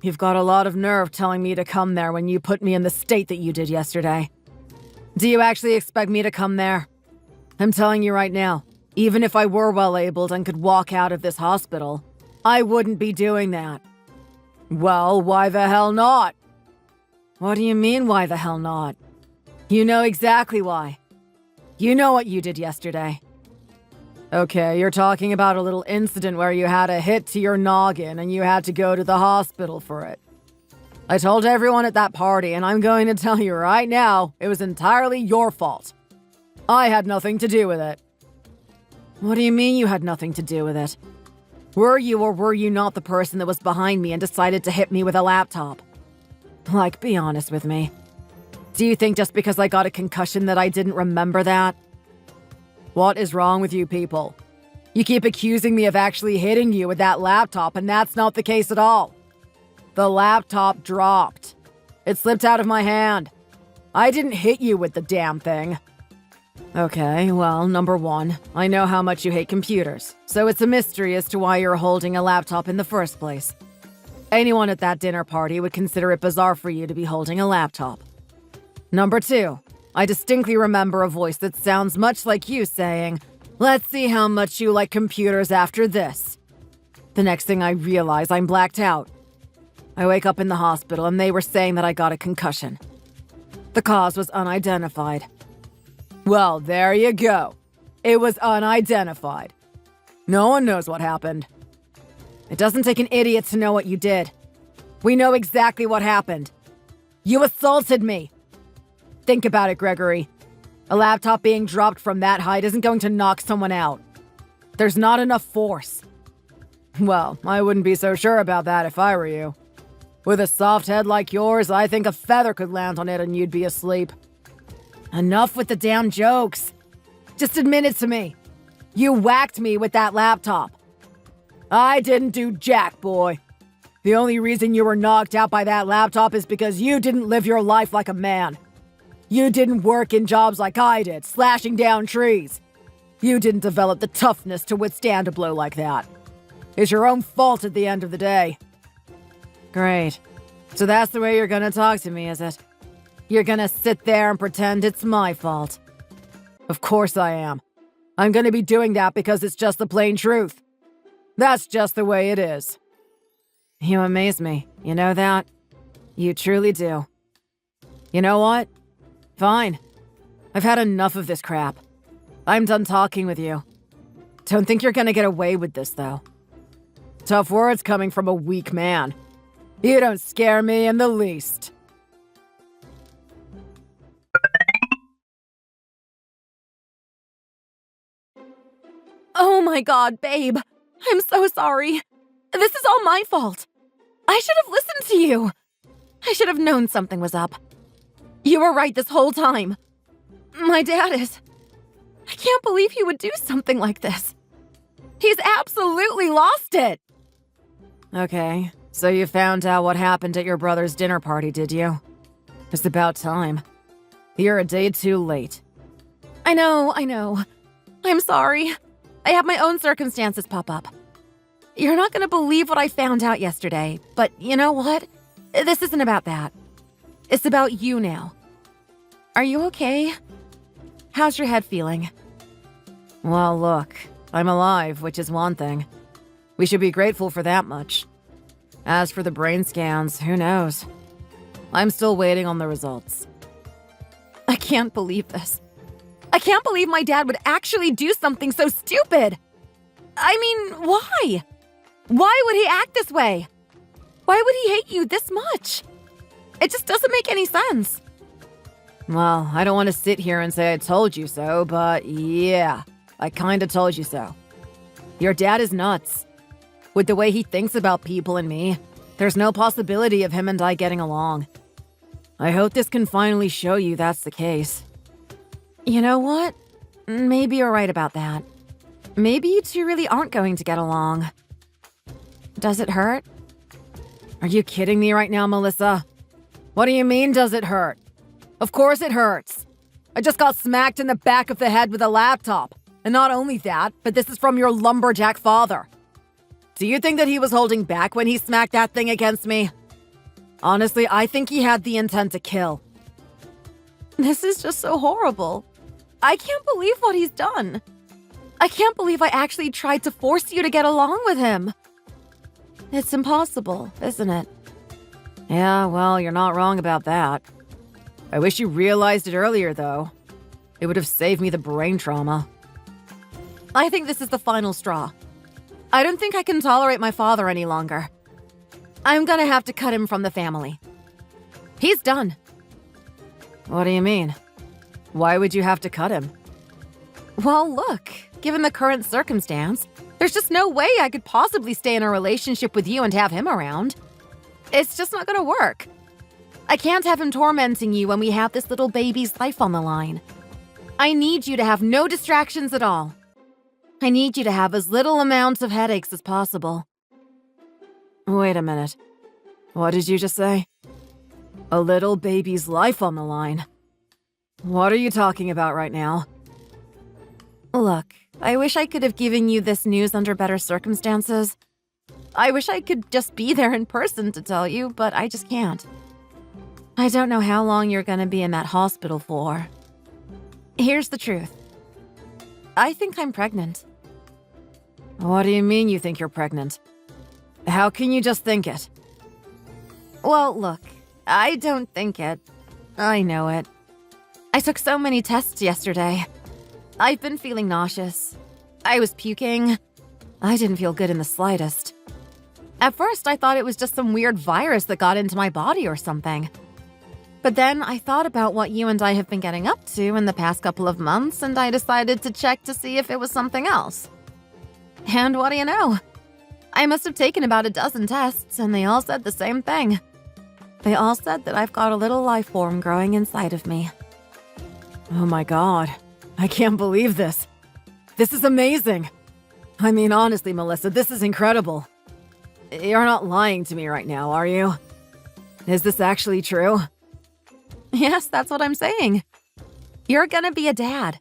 You've got a lot of nerve telling me to come there when you put me in the state that you did yesterday. Do you actually expect me to come there? I'm telling you right now, even if I were well-abled and could walk out of this hospital, I wouldn't be doing that. Well, why the hell not? What do you mean, why the hell not? You know exactly why. You know what you did yesterday. Okay, you're talking about a little incident where you had a hit to your noggin and you had to go to the hospital for it. I told everyone at that party, and I'm going to tell you right now, it was entirely your fault. I had nothing to do with it. What do you mean you had nothing to do with it? Were you or were you not the person that was behind me and decided to hit me with a laptop? Like, be honest with me. Do you think just because I got a concussion that I didn't remember that? What is wrong with you people? You keep accusing me of actually hitting you with that laptop, and that's not the case at all. The laptop dropped. It slipped out of my hand. I didn't hit you with the damn thing. Okay, well, number one, I know how much you hate computers, so it's a mystery as to why you're holding a laptop in the first place. Anyone at that dinner party would consider it bizarre for you to be holding a laptop. Number two, I distinctly remember a voice that sounds much like you saying, "Let's see how much you like computers after this." The next thing I realize, I'm blacked out. I wake up in the hospital and they were saying that I got a concussion. The cause was unidentified. Well, there you go. It was unidentified. No one knows what happened. It doesn't take an idiot to know what you did. We know exactly what happened. You assaulted me. Think about it, Gregory. A laptop being dropped from that height isn't going to knock someone out. There's not enough force. Well, I wouldn't be so sure about that if I were you. With a soft head like yours, I think a feather could land on it and you'd be asleep. Enough with the damn jokes. Just admit it to me. You whacked me with that laptop. I didn't do jack, boy. The only reason you were knocked out by that laptop is because you didn't live your life like a man. You didn't work in jobs like I did, slashing down trees. You didn't develop the toughness to withstand a blow like that. It's your own fault at the end of the day. Great. So that's the way you're gonna talk to me, is it? You're gonna sit there and pretend it's my fault. Of course I am. I'm gonna be doing that because it's just the plain truth. That's just the way it is. You amaze me. You know that? You truly do. You know what? Fine. I've had enough of this crap. I'm done talking with you. Don't think you're gonna get away with this, though. Tough words coming from a weak man. You don't scare me in the least. Oh my god, babe. I'm so sorry. This is all my fault. I should have listened to you. I should have known something was up. You were right this whole time. My dad is... I can't believe he would do something like this. He's absolutely lost it. Okay, so you found out what happened at your brother's dinner party, did you? It's about time. You're a day too late. I know. I'm sorry. I have my own circumstances pop up. You're not gonna believe what I found out yesterday, but you know what? This isn't about that. It's about you now. Are you okay? How's your head feeling? Well, look, I'm alive, which is one thing. We should be grateful for that much. As for the brain scans, who knows? I'm still waiting on the results. I can't believe this. I can't believe my dad would actually do something so stupid. I mean, why? Why would he act this way? Why would he hate you this much? It just doesn't make any sense. Well, I don't want to sit here and say I told you so, but yeah. I kinda told you so. Your dad is nuts. With the way he thinks about people and me, there's no possibility of him and I getting along. I hope this can finally show you that's the case. You know what? Maybe you're right about that. Maybe you two really aren't going to get along. Does it hurt? Are you kidding me right now, Melissa? What do you mean, does it hurt? Of course it hurts. I just got smacked in the back of the head with a laptop. And not only that, but this is from your lumberjack father. Do you think that he was holding back when he smacked that thing against me? Honestly, I think he had the intent to kill. This is just so horrible. I can't believe what he's done. I can't believe I actually tried to force you to get along with him. It's impossible, isn't it? Yeah, well, you're not wrong about that. I wish you realized it earlier, though. It would have saved me the brain trauma. I think this is the final straw. I don't think I can tolerate my father any longer. I'm gonna have to cut him from the family. He's done. What do you mean? Why would you have to cut him? Well, look, given the current circumstance, there's just no way I could possibly stay in a relationship with you and have him around. It's just not gonna work. I can't have him tormenting you when we have this little baby's life on the line. I need you to have no distractions at all. I need you to have as little amounts of headaches as possible. Wait a minute. What did you just say? A little baby's life on the line. What are you talking about right now? Look, I wish I could have given you this news under better circumstances. I wish I could just be there in person to tell you, but I just can't. I don't know how long you're gonna be in that hospital for. Here's the truth. I think I'm pregnant. What do you mean you think you're pregnant? How can you just think it? Well, look, I don't think it. I know it. I took so many tests yesterday. I've been feeling nauseous. I was puking. I didn't feel good in the slightest. At first, I thought it was just some weird virus that got into my body or something. But then I thought about what you and I have been getting up to in the past couple of months, and I decided to check to see if it was something else. And what do you know? I must have taken about a dozen tests, and they all said the same thing. They all said that I've got a little life form growing inside of me. Oh my god. I can't believe this. This is amazing. I mean, honestly, Melissa, this is incredible. You're not lying to me right now, are you? Is this actually true? Yes, that's what I'm saying. You're gonna be a dad.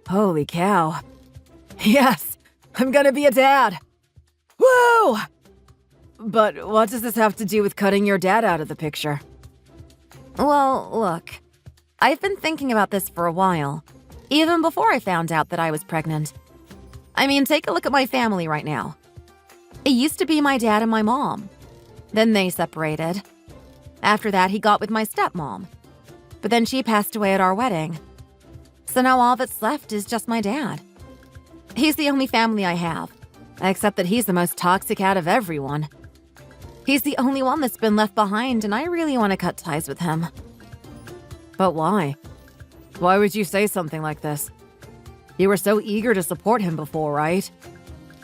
Holy cow. Yes, I'm gonna be a dad. Woo! But what does this have to do with cutting your dad out of the picture? Well, look, I've been thinking about this for a while, even before I found out that I was pregnant. I mean, take a look at my family right now. It used to be my dad and my mom. Then they separated. After that, he got with my stepmom. But then she passed away at our wedding. So now all that's left is just my dad. He's the only family I have, except that he's the most toxic out of everyone. He's the only one that's been left behind, and I really want to cut ties with him. But why? Why would you say something like this? You were so eager to support him before, right?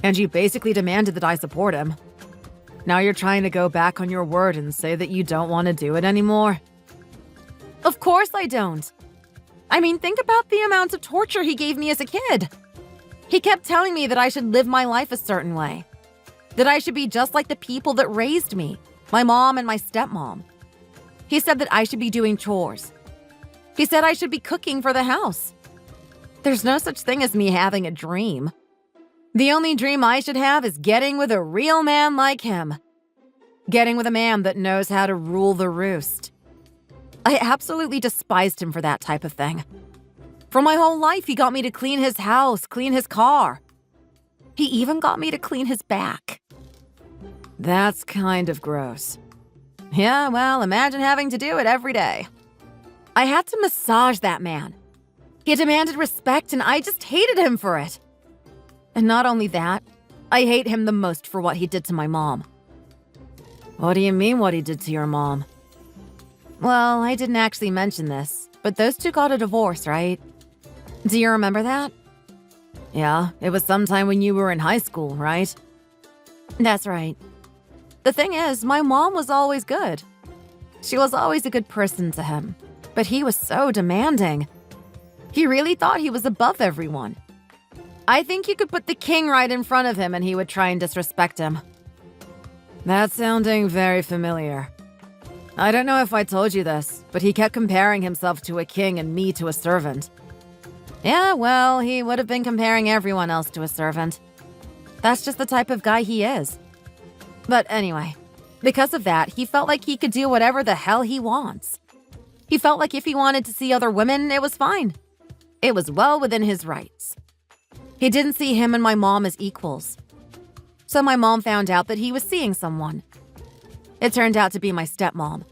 And you basically demanded that I support him. Now you're trying to go back on your word and say that you don't want to do it anymore? Of course I don't. I mean, think about the amount of torture he gave me as a kid. He kept telling me that I should live my life a certain way. That I should be just like the people that raised me, my mom and my stepmom. He said that I should be doing chores. He said I should be cooking for the house. There's no such thing as me having a dream. The only dream I should have is getting with a real man like him. Getting with a man that knows how to rule the roost. I absolutely despised him for that type of thing. For my whole life, he got me to clean his house, clean his car. He even got me to clean his back. That's kind of gross. Yeah, well, imagine having to do it every day. I had to massage that man. He demanded respect, and I just hated him for it. And not only that, I hate him the most for what he did to my mom. What do you mean what he did to your mom? Well, I didn't actually mention this, but those two got a divorce, right? Do you remember that? Yeah, it was sometime when you were in high school, right? That's right. The thing is, my mom was always good. She was always a good person to him, but he was so demanding. He really thought he was above everyone. I think you could put the king right in front of him and he would try and disrespect him. That's sounding very familiar. I don't know if I told you this, but he kept comparing himself to a king and me to a servant. Yeah, well, he would have been comparing everyone else to a servant. That's just the type of guy he is. But anyway, because of that, he felt like he could do whatever the hell he wants. He felt like if he wanted to see other women, it was fine. It was well within his rights. He didn't see him and my mom as equals. So my mom found out that he was seeing someone. It turned out to be my stepmom.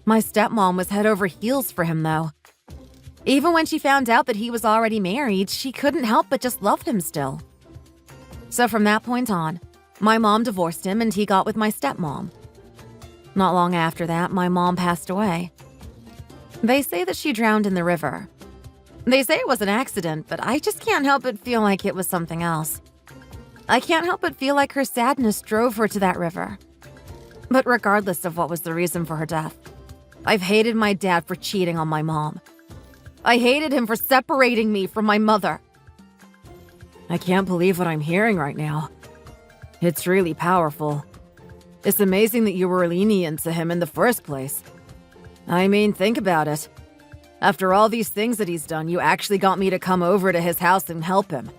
My stepmom was head over heels for him, though. Even when she found out that he was already married, she couldn't help but just love him still. So from that point on, my mom divorced him and he got with my stepmom. Not long after that, my mom passed away. They say that she drowned in the river. They say it was an accident, but I just can't help but feel like it was something else. I can't help but feel like her sadness drove her to that river. But regardless of what was the reason for her death, I've hated my dad for cheating on my mom. I hated him for separating me from my mother. I can't believe what I'm hearing right now. It's really powerful. It's amazing that you were lenient to him in the first place. I mean, think about it. After all these things that he's done, you actually got me to come over to his house and help him.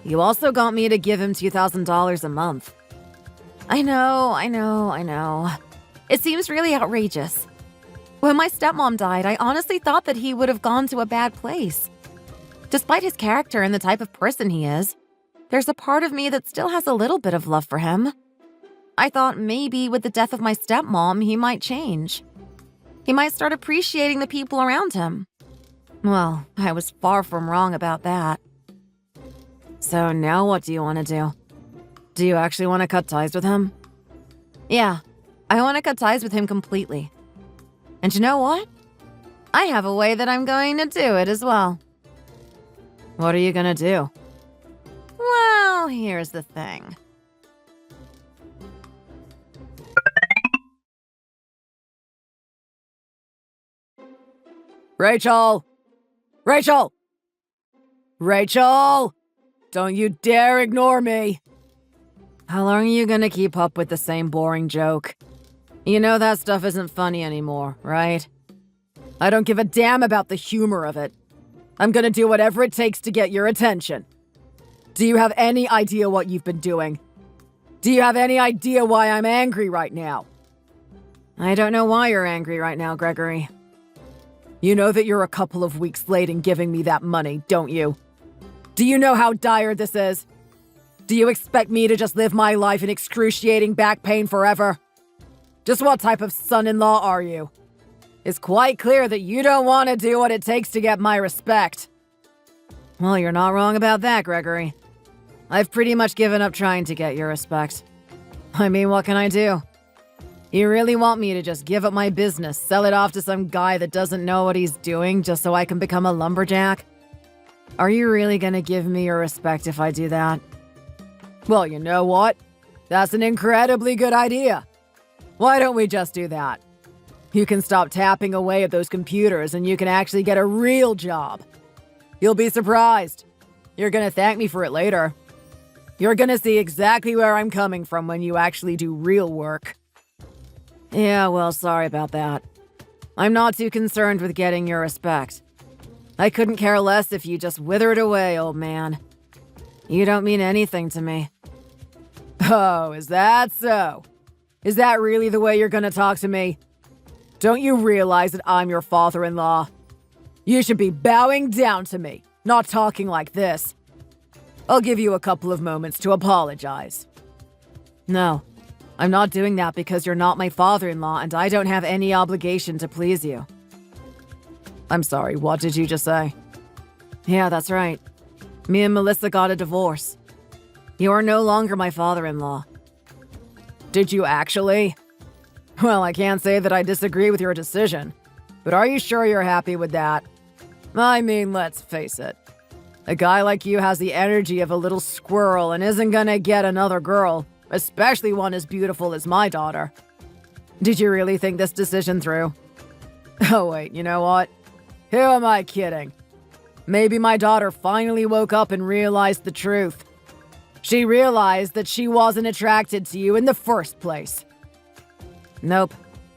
You also got me to give him $2,000 a month. I know. It seems really outrageous. When my stepmom died, I honestly thought that he would have gone to a bad place. Despite his character and the type of person he is, there's a part of me that still has a little bit of love for him. I thought maybe with the death of my stepmom, he might change. He might start appreciating the people around him. Well, I was far from wrong about that. So now what do you want to do? Do you actually want to cut ties with him? Yeah, I want to cut ties with him completely. And you know what? I have a way that I'm going to do it as well. What are you gonna do? Well, here's the thing. Rachel! Rachel! Rachel! Don't you dare ignore me! How long are you gonna keep up with the same boring joke? You know that stuff isn't funny anymore, right? I don't give a damn about the humor of it. I'm gonna do whatever it takes to get your attention. Do you have any idea what you've been doing? Do you have any idea why I'm angry right now? I don't know why you're angry right now, Gregory. You know that you're a couple of weeks late in giving me that money, don't you? Do you know how dire this is? Do you expect me to just live my life in excruciating back pain forever? Just what type of son-in-law are you? It's quite clear that you don't want to do what it takes to get my respect. Well, you're not wrong about that, Gregory. I've pretty much given up trying to get your respect. I mean, what can I do? You really want me to just give up my business, sell it off to some guy that doesn't know what he's doing just so I can become a lumberjack? Are you really gonna give me your respect if I do that? Well, you know what? That's an incredibly good idea. Why don't we just do that? You can stop tapping away at those computers and you can actually get a real job. You'll be surprised. You're gonna thank me for it later. You're gonna see exactly where I'm coming from when you actually do real work. Yeah, well, sorry about that. I'm not too concerned with getting your respect. I couldn't care less if you just withered away, old man. You don't mean anything to me. Oh, is that so? Is that really the way you're gonna talk to me? Don't you realize that I'm your father-in-law? You should be bowing down to me, not talking like this. I'll give you a couple of moments to apologize. No, I'm not doing that because you're not my father-in-law and I don't have any obligation to please you. I'm sorry, what did you just say? Yeah, that's right. Me and Melissa got a divorce. You are no longer my father-in-law. Did you actually? Well, I can't say that I disagree with your decision, but are you sure you're happy with that? I mean, let's face it. A guy like you has the energy of a little squirrel and isn't gonna get another girl, especially one as beautiful as my daughter. Did you really think this decision through? Oh wait, you know what? Who am I kidding? Maybe my daughter finally woke up and realized the truth. She realized that she wasn't attracted to you in the first place. Nope.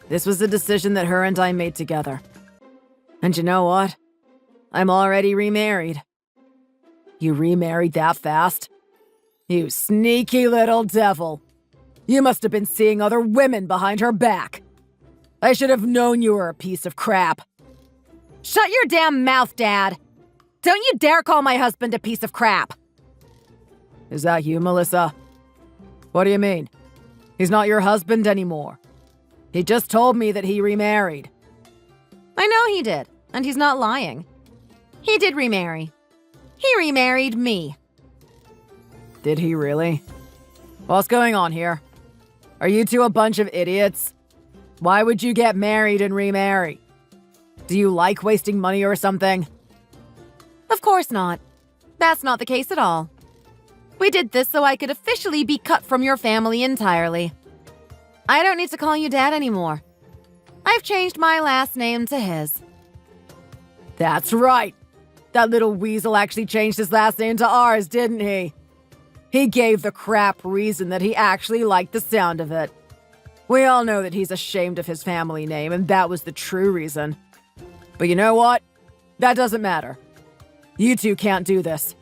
This was a decision that her and I made together. And you know what? I'm already remarried. You remarried that fast? You sneaky little devil. You must have been seeing other women behind her back. I should have known you were a piece of crap. Shut your damn mouth, Dad! Don't you dare call my husband a piece of crap! Is that you, Melissa? What do you mean? He's not your husband anymore. He just told me that he remarried. I know he did, and he's not lying. He did remarry. He remarried me. Did he really? What's going on here? Are you two a bunch of idiots? Why would you get married and remarry? Do you like wasting money or something? Of course not. That's not the case at all. We did this so I could officially be cut from your family entirely. I don't need to call you Dad anymore. I've changed my last name to his. That's right. That little weasel actually changed his last name to ours, didn't he? He gave the crap reason that he actually liked the sound of it. We all know that he's ashamed of his family name, and that was the true reason. But you know what? That doesn't matter. You two can't do this.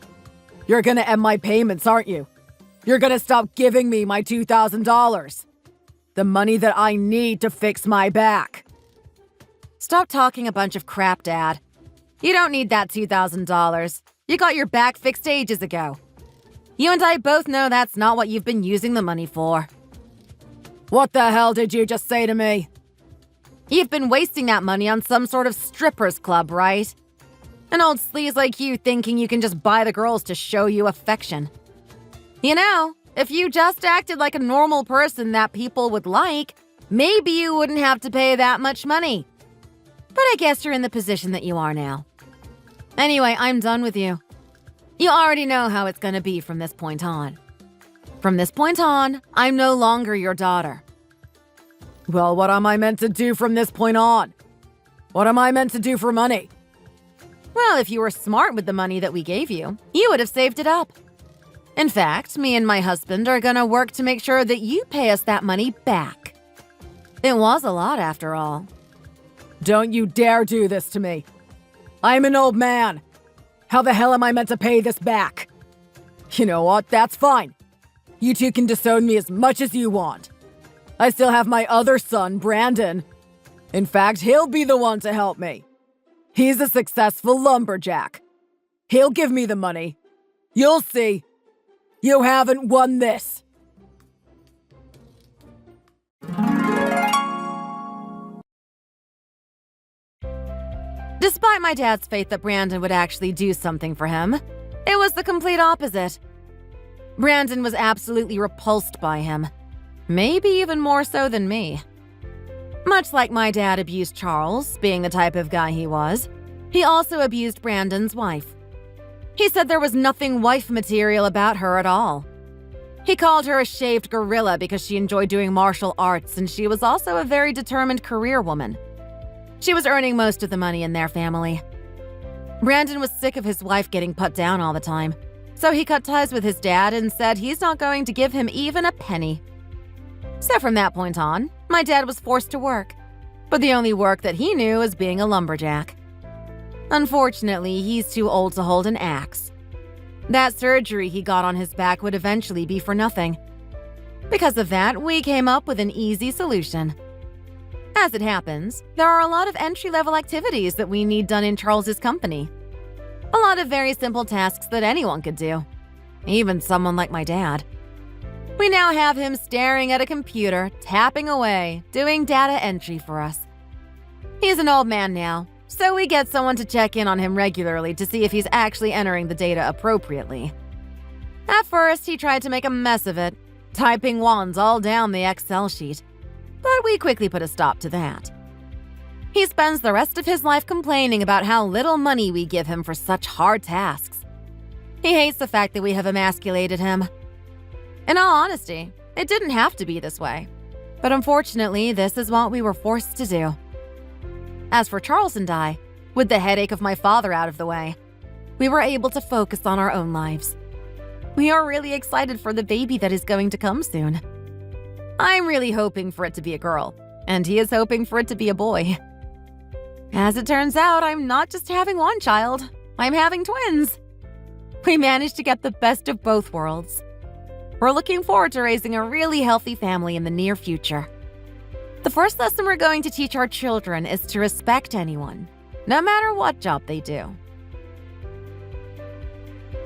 You're gonna end my payments, aren't you? You're gonna stop giving me my $2,000. The money that I need to fix my back. Stop talking a bunch of crap, Dad. You don't need that $2,000. You got your back fixed ages ago. You and I both know that's not what you've been using the money for. What the hell did you just say to me? You've been wasting that money on some sort of strippers club, right? An old sleaze like you thinking you can just buy the girls to show you affection. You know, if you just acted like a normal person that people would like, maybe you wouldn't have to pay that much money. But I guess you're in the position that you are now. Anyway, I'm done with you. You already know how it's gonna be from this point on. From this point on, I'm no longer your daughter. Well, what am I meant to do from this point on? What am I meant to do for money? Well, if you were smart with the money that we gave you, you would have saved it up. In fact, me and my husband are gonna work to make sure that you pay us that money back. It was a lot, after all. Don't you dare do this to me. I'm an old man. How the hell am I meant to pay this back? You know what? That's fine. You two can disown me as much as you want. I still have my other son, Brandon. In fact, he'll be the one to help me. He's a successful lumberjack. He'll give me the money. You'll see. You haven't won this. Despite my dad's faith that Brandon would actually do something for him, it was the complete opposite. Brandon was absolutely repulsed by him. Maybe even more so than me. Much like my dad abused Charles, being the type of guy he was, he also abused Brandon's wife. He said there was nothing wife material about her at all. He called her a shaved gorilla because she enjoyed doing martial arts, and she was also a very determined career woman. She was earning most of the money in their family. Brandon was sick of his wife getting put down all the time, so he cut ties with his dad and said he's not going to give him even a penny. So from that point on, my dad was forced to work, but the only work that he knew was being a lumberjack. Unfortunately, he's too old to hold an axe. That surgery he got on his back would eventually be for nothing. Because of that, we came up with an easy solution. As it happens, there are a lot of entry-level activities that we need done in Charles's company. A lot of very simple tasks that anyone could do, even someone like my dad. We now have him staring at a computer, tapping away, doing data entry for us. He's an old man now, so we get someone to check in on him regularly to see if he's actually entering the data appropriately. At first, he tried to make a mess of it, typing wands all down the Excel sheet, but we quickly put a stop to that. He spends the rest of his life complaining about how little money we give him for such hard tasks. He hates the fact that we have emasculated him. In all honesty, it didn't have to be this way. But unfortunately, this is what we were forced to do. As for Charles and I, with the headache of my father out of the way, we were able to focus on our own lives. We are really excited for the baby that is going to come soon. I'm really hoping for it to be a girl, and he is hoping for it to be a boy. As it turns out, I'm not just having one child, I'm having twins. We managed to get the best of both worlds. We're looking forward to raising a really healthy family in the near future. The first lesson we're going to teach our children is to respect anyone, no matter what job they do.